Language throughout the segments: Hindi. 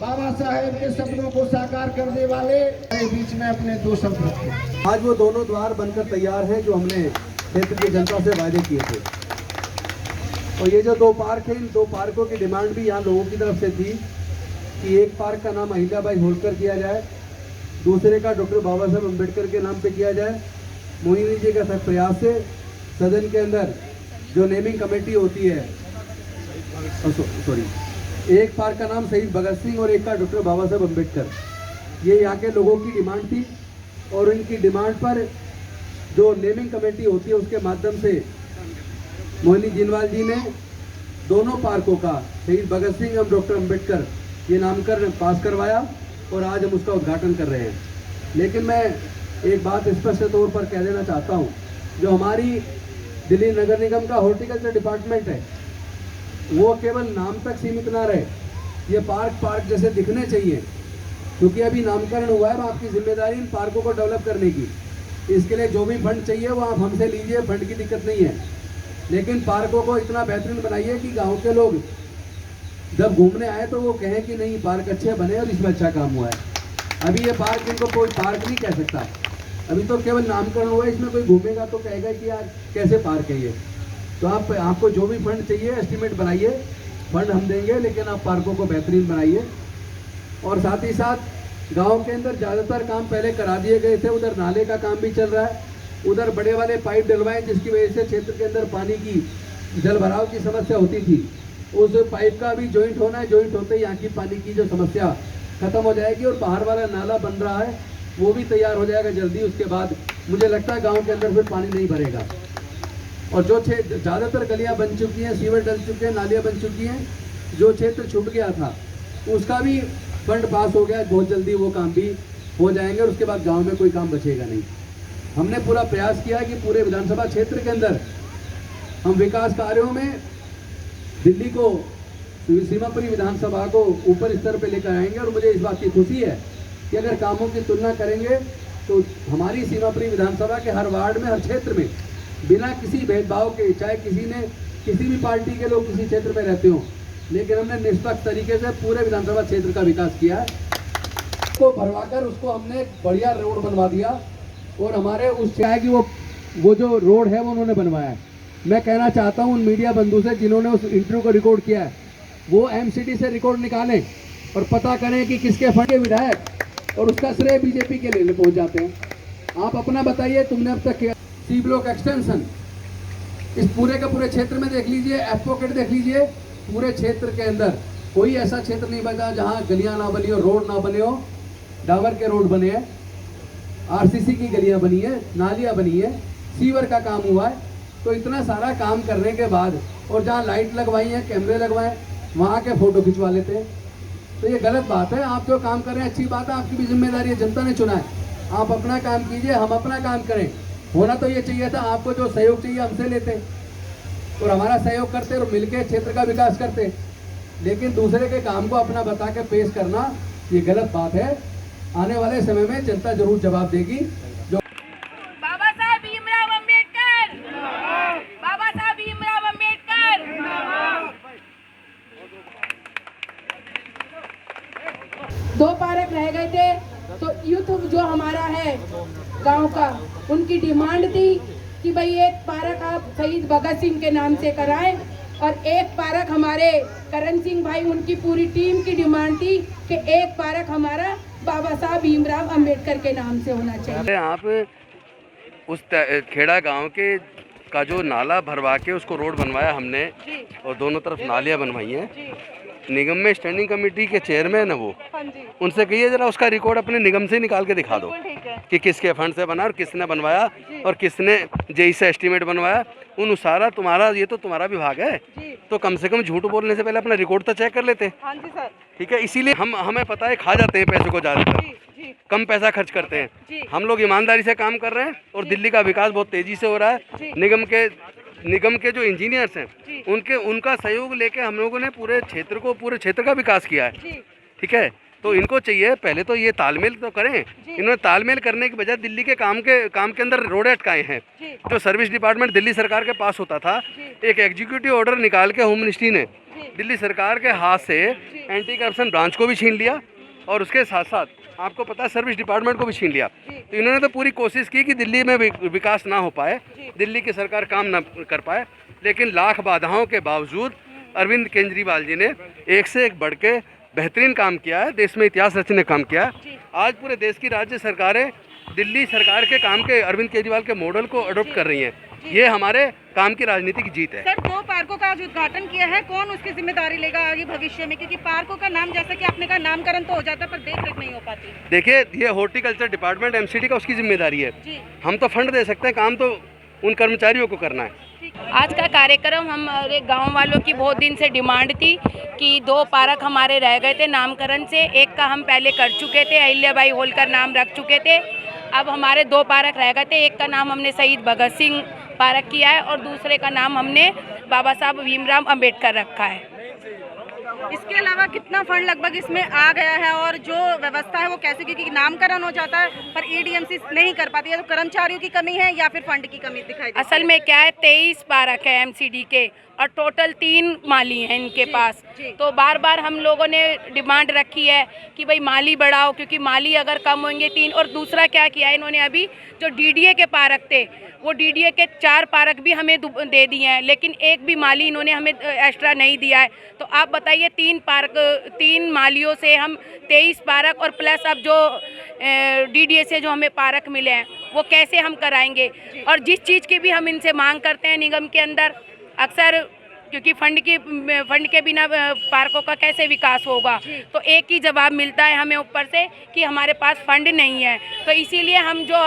बाबा साहेब के सपनों को साकार करने वाले बीच में अपने दो शब्द रखे। आज वो दोनों द्वार बनकर तैयार हैं जो हमने क्षेत्र की जनता से वायदे किए थे। और ये जो दो पार्क हैं, इन दो पार्कों की डिमांड भी यहाँ लोगों की तरफ से थी कि एक पार्क का नाम अहिल्याबाई होलकर किया जाए, दूसरे का डॉक्टर बाबा साहेब अम्बेडकर के नाम पे किया जाए। मोहिनी जी का प्रयास से सदन के अंदर जो नेमिंग कमेटी होती है, सॉरी, एक पार्क का नाम शहीद भगत सिंह और एक का डॉक्टर बाबा साहेब अम्बेडकर, ये यहाँ के लोगों की डिमांड थी। और इनकी डिमांड पर जो नेमिंग कमेटी होती है उसके माध्यम से मोहिनी जिनवाल जी ने दोनों पार्कों का शहीद भगत सिंह और डॉक्टर अम्बेडकर ये नामकरण पास करवाया और आज हम उसका उद्घाटन कर रहे हैं। लेकिन मैं एक बात स्पष्ट तौर पर कह देना चाहता हूँ, जो हमारी दिल्ली नगर निगम का हॉर्टिकल्चर डिपार्टमेंट है वो केवल नाम तक सीमित ना रहे, ये पार्क जैसे दिखने चाहिए, क्योंकि अभी नामकरण हुआ है। आपकी जिम्मेदारी इन पार्कों को डेवलप करने की, इसके लिए जो भी फंड चाहिए वो आप हमसे लीजिए, फंड की दिक्कत नहीं है। लेकिन पार्कों को इतना बेहतरीन बनाइए कि गांव के लोग जब घूमने आए तो वो कहें कि नहीं पार्क अच्छे बने और इसमें अच्छा काम हुआ है। अभी ये पार्क इनको कोई पार्क नहीं कह सकता, अभी तो केवल नामकरण हुआ है। इसमें कोई घूमेगा तो कहेगा कि यार कैसे पार्क है ये। तो आपको जो भी फंड चाहिए एस्टिमेट बनाइए, फंड हम देंगे, लेकिन आप पार्कों को बेहतरीन बनाइए। और साथ ही साथ गांव के अंदर ज़्यादातर काम पहले करा दिए गए थे, उधर नाले का काम भी चल रहा है, उधर बड़े वाले पाइप डलवाएं जिसकी वजह से क्षेत्र के अंदर पानी की जल भराव की समस्या होती थी। उस पाइप का भी जॉइंट होना है, जॉइंट होते ही यहाँ की पानी की जो समस्या खत्म हो जाएगी। और बाहर वाला नाला बन रहा है वो भी तैयार हो जाएगा जल्दी। उसके बाद मुझे लगता है गाँव के अंदर फिर पानी नहीं भरेगा। और जो ज़्यादातर गलियां बन चुकी हैं, सीवर डल चुके हैं, नालियां बन चुकी हैं, जो क्षेत्र छूट गया था उसका भी फंड पास हो गया, बहुत जल्दी वो काम भी हो जाएंगे और उसके बाद गांव में कोई काम बचेगा नहीं। हमने पूरा प्रयास किया कि पूरे विधानसभा क्षेत्र के अंदर हम विकास कार्यों में दिल्ली को, सीमापुरी विधानसभा को ऊपर स्तर पर लेकर आएंगे। और मुझे इस बात की खुशी है कि अगर कामों की तुलना करेंगे तो हमारी सीमापुरी विधानसभा के हर वार्ड में, हर क्षेत्र में बिना किसी भेदभाव के, चाहे किसी भी पार्टी के लोग किसी क्षेत्र में रहते हों, लेकिन हमने निष्पक्ष तरीके से पूरे विधानसभा क्षेत्र का विकास किया है। उसको भरवाकर उसको हमने बढ़िया रोड बनवा दिया और हमारे उस चाहे कि वो जो रोड है वो उन्होंने बनवाया है। मैं कहना चाहता हूँ उन मीडिया बंधु से जिन्होंने उस इंटरव्यू को रिकॉर्ड किया है, वो एमसीडी से रिकॉर्ड निकालें और पता करें कि किसके फंड के विधायक, और उसका श्रेय बीजेपी के लिए पहुँच जाते हैं। आप अपना बताइए, तुमने अब तक सी ब्लॉक एक्सटेंशन इस पूरे के पूरे क्षेत्र में देख लीजिए, एडवोकेट देख लीजिए, पूरे क्षेत्र के अंदर कोई ऐसा क्षेत्र नहीं बचा जहां गलियां ना बनी हो, रोड ना बने हो। डाबर के रोड बने हैं, आरसीसी की गलियां बनी है, नालियां बनी है, सीवर का काम हुआ है। तो इतना सारा काम करने के बाद और जहाँ लाइट लगवाई है, कैमरे लगवाए, वहाँ के फोटो खिंचवा लेते हैं। तो ये गलत बात है। आप जो काम कर रहे हैं अच्छी बात है, आपकी भी जिम्मेदारी है, जनता ने चुना है। आप अपना काम कीजिए, हम अपना काम करें। होना तो ये चाहिए था, आपको जो सहयोग चाहिए हमसे लेते और हमारा सहयोग करते और मिलकर क्षेत्र का विकास करते। लेकिन दूसरे के काम को अपना बता के पेश करना ये गलत बात है। आने वाले समय में जनता जरूर जवाब देगी। जो बाबा साहब भीमराव अम्बेडकर, बाबा साहब भीमराव अम्बेडकर। दो पार्क रह गए थे, तो यूथ जो हमारा है गांव का, उनकी डिमांड थी कि भाई एक पार्क आप शहीद भगत सिंह के नाम से कराएं और एक पार्क हमारे करण सिंह भाई, उनकी पूरी टीम की डिमांड थी कि एक पार्क हमारा बाबा साहब भीमराव अम्बेडकर के नाम से होना चाहिए। आप उस खेड़ा गांव के का जो नाला भरवा के उसको रोड बनवाया हमने और दोनों तरफ नालियां बनवाई हैं। निगम में स्टैंडिंग कमेटी के चेयरमैन है वो, उनसे कहिए जरा उसका रिकॉर्ड अपने निगम से निकाल के दिखा दो कि किसके फंड से बना और किसने बनवाया और किसने जेई से एस्टीमेट बनवाया। उन सारा तुम्हारा, ये तो तुम्हारा विभाग है, तो कम से कम झूठ बोलने से पहले अपना रिकॉर्ड तो चेक कर लेते हैं। हाँ जी सर। ठीक है, इसीलिए हमें पता है खा जाते हैं पैसे को, ज़्यादातर कम पैसा खर्च करते हैं। हम लोग ईमानदारी से काम कर रहे हैं और दिल्ली का विकास बहुत तेज़ी से हो रहा है। निगम के जो इंजीनियर्स हैं उनका सहयोग लेके हम लोगों ने पूरे क्षेत्र का विकास किया है। ठीक है, तो इनको चाहिए पहले तो ये तालमेल तो करें। इन्होंने तालमेल करने के बजाय दिल्ली के काम के अंदर रोड़े अटकाए हैं। जो सर्विस डिपार्टमेंट दिल्ली सरकार के पास होता था, एक एग्जीक्यूटिव ऑर्डर निकाल के होम मिनिस्ट्री ने दिल्ली सरकार के हाथ से एंटी करप्शन ब्रांच को भी छीन लिया और उसके साथ साथ आपको पता है सर्विस डिपार्टमेंट को भी छीन लिया। तो इन्होंने तो पूरी कोशिश की कि दिल्ली में विकास ना हो पाए, दिल्ली की सरकार काम ना कर पाए, लेकिन लाख बाधाओं के बावजूद अरविंद केजरीवाल जी ने एक से एक बढ़ के बेहतरीन काम किया है, देश में इतिहास रचने काम किया है। आज पूरे देश की राज्य सरकारें दिल्ली सरकार के काम के अरविंद केजरीवाल के मॉडल को अडॉप्ट कर रही हैं। ये हमारे काम की राजनीति की जीत है। सर, 2 पार्कों का आज उद्घाटन किया है, कौन उसकी जिम्मेदारी लेगा आगे भविष्य में? क्योंकि पार्कों का नाम जैसा कि आपने कहा नामकरण तो हो जाता है पर देख रेख नहीं हो पाती। देखिए, ये हॉर्टिकल्चर डिपार्टमेंट एमसीडी का उसकी जिम्मेदारी है। हम तो फंड दे सकते हैं, काम तो उन कर्मचारियों को करना है। आज का कार्यक्रम हमारे गांव वालों की बहुत दिन से डिमांड थी कि 2 पार्क हमारे रह गए थे नामकरण से। एक का हम पहले कर चुके थे, अहिल्याबाई होलकर नाम रख चुके थे। अब हमारे 2 पार्क रह गए थे। एक का नाम हमने शहीद भगत सिंह पार्क किया है और दूसरे का नाम हमने बाबा साहब भीमराव अंबेडकर रखा है। इसके अलावा कितना फंड लगभग इसमें आ गया है और जो व्यवस्था है वो कैसे, क्योंकि नामकरण हो जाता है पर ईडीएमसी नहीं कर पाती है, तो कर्मचारियों की कमी है या फिर फंड की कमी दिखाई देती है? असल में क्या है, 23 पार्क है एमसीडी के और टोटल 3 माली हैं इनके पास। तो बार बार हम लोगों ने डिमांड रखी है कि भाई माली बढ़ाओ, क्योंकि माली अगर कम होंगे 3। और दूसरा क्या किया है इन्होंने, अभी जो डीडीए के पार्क थे वो डीडीए के 4 पार्क भी हमें दे दिए हैं, लेकिन एक भी माली इन्होंने हमें एक्स्ट्रा नहीं दिया है। तो आप बताइए 3 मालियों से हम 23 पार्क और प्लस अब जो डीडीए से जो हमें पार्क मिले हैं वो कैसे हम कराएंगे? और जिस चीज़ की भी हम इनसे मांग करते हैं निगम के अंदर, अक्सर क्योंकि फंड के बिना पार्कों का कैसे विकास होगा, तो एक ही जवाब मिलता है हमें ऊपर से कि हमारे पास फंड नहीं है। तो इसीलिए हम जो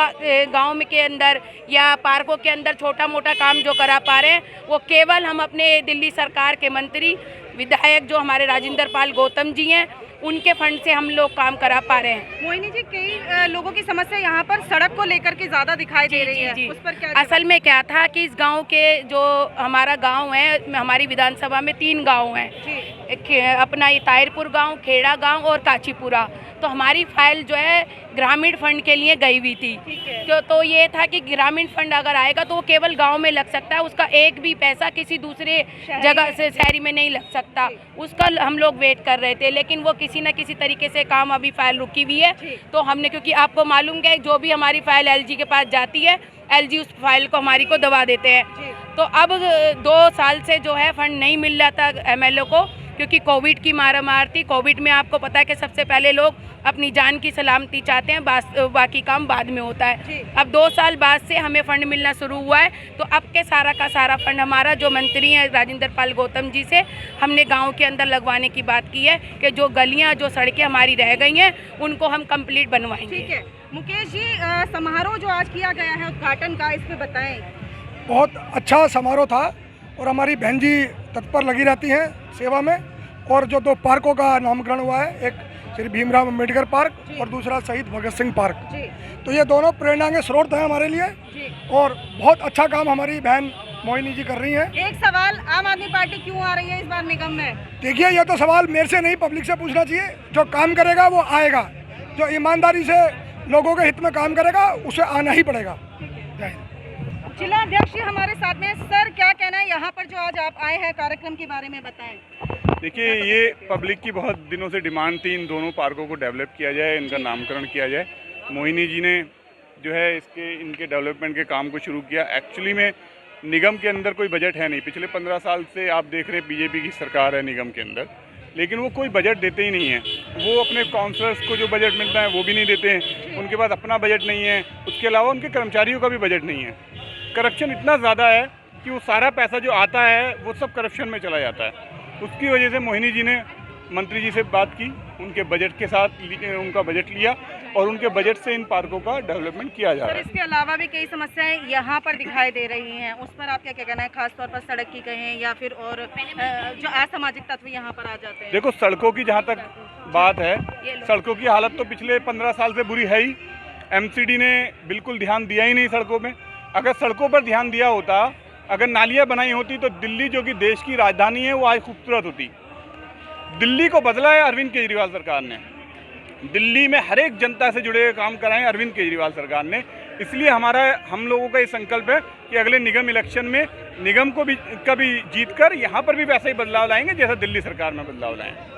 गांव में के अंदर या पार्कों के अंदर छोटा मोटा काम जो करा पा रहे हैं वो केवल हम अपने दिल्ली सरकार के मंत्री विधायक जो हमारे राजेंद्र पाल गौतम जी हैं उनके फंड से हम लोग काम करा पा रहे हैं। मोहिनी जी, कई लोगों की समस्या यहाँ पर सड़क को लेकर के ज्यादा दिखाई दे रही है, उस पर क्या? असल में क्या था कि इस गांव के जो हमारा गांव है, हमारी विधानसभा में 3 गांव हैं, अपना ये ताहिरपुर गांव, खेड़ा गांव और काचीपुरा। तो हमारी फाइल जो है ग्रामीण फंड के लिए गई हुई थी। तो ये था कि ग्रामीण फंड अगर आएगा तो वो केवल गांव में लग सकता है, उसका एक भी पैसा किसी दूसरे जगह से शहरी में नहीं लग सकता। उसका हम लोग वेट कर रहे थे, लेकिन वो किसी न किसी तरीके से काम अभी फाइल रुकी हुई है। तो हमने, क्योंकि आपको मालूम है जो भी हमारी फाइल एलजी के पास जाती है, एलजी उस फाइल को हमारी को दबा देते हैं। तो अब 2 साल से जो है फंड नहीं मिल रहा था एमएलए को, क्योंकि कोविड की मारामार थी। कोविड में आपको पता है कि सबसे पहले लोग अपनी जान की सलामती चाहते हैं, बाकी काम बाद में होता है। अब 2 साल बाद से हमें फंड मिलना शुरू हुआ है, तो अब के सारा का सारा फंड हमारा जो मंत्री हैं राजेंद्र पाल गौतम जी से हमने गांव के अंदर लगवाने की बात की है कि जो गलियां जो सड़कें हमारी रह गई हैं उनको हम कंप्लीट बनवाएंगे। ठीक है मुकेश जी, समारोह जो आज किया गया है उद्घाटन का, इस पे बताएं। बहुत अच्छा समारोह था और हमारी बहन जी तत्पर लगी रहती हैं सेवा में। और जो 2 पार्कों का नामकरण हुआ है, एक श्री भीमराव अंबेडकर पार्क और दूसरा शहीद भगत सिंह पार्क, तो ये दोनों प्रेरणा के स्रोत हैं हमारे लिए और बहुत अच्छा काम हमारी बहन मोहिनी जी कर रही हैं। एक सवाल, आम आदमी पार्टी क्यों आ रही है इस बार निगम में? देखिए, ये तो सवाल मेरे से नहीं, पब्लिक से पूछना चाहिए। जो काम करेगा वो आएगा, जो ईमानदारी से लोगों के हित में काम करेगा उसे आना ही पड़ेगा। जिला अध्यक्ष जी हमारे साथ में। सर, क्या कहना है यहाँ पर जो आज आप आए हैं, कार्यक्रम के बारे में बताएं। देखिए, ये पब्लिक की बहुत दिनों से डिमांड थी, इन दोनों पार्कों को डेवलप किया जाए, इनका नामकरण किया जाए। मोहिनी जी ने जो है इनके डेवलपमेंट के काम को शुरू किया। एक्चुअली में निगम के अंदर कोई बजट है नहीं। पिछले 15 साल से आप देख रहे हैं बीजेपी की सरकार है निगम के अंदर, लेकिन वो कोई बजट देते ही नहीं है। वो अपने काउंसलर्स को जो बजट मिलता है वो भी नहीं देते हैं, उनके पास अपना बजट नहीं है, उसके अलावा उनके कर्मचारियों का भी बजट नहीं है। करप्शन इतना ज़्यादा है कि वो सारा पैसा जो आता है वो सब करप्शन में चला जाता है। उसकी वजह से मोहिनी जी ने मंत्री जी से बात की, उनके बजट के साथ उनका बजट लिया और उनके बजट से इन पार्कों का डेवलपमेंट किया जा रहा है। इसके अलावा भी कई समस्याएं यहाँ पर दिखाई दे रही हैं, उस पर आप क्या कहना है? खासतौर पर सड़क की कहें या फिर और जो असामाजिक तत्व यहाँ पर आ जाते हैं। देखो, सड़कों की जहाँ तक बात है, सड़कों की हालत तो पिछले 15 साल से बुरी है ही। एमसीडी ने बिल्कुल ध्यान दिया ही नहीं सड़कों में। अगर सड़कों पर ध्यान दिया होता, अगर नालियाँ बनाई होती, तो दिल्ली जो कि देश की राजधानी है वो आज खूबसूरत होती। दिल्ली को बदला है अरविंद केजरीवाल सरकार ने। दिल्ली में हर एक जनता से जुड़े हुए काम कराए अरविंद केजरीवाल सरकार ने। इसलिए हम लोगों का ये संकल्प है कि अगले निगम इलेक्शन में निगम को भी जीत कर यहाँ पर भी वैसा ही बदलाव लाएंगे जैसा दिल्ली सरकार में बदलाव लाए।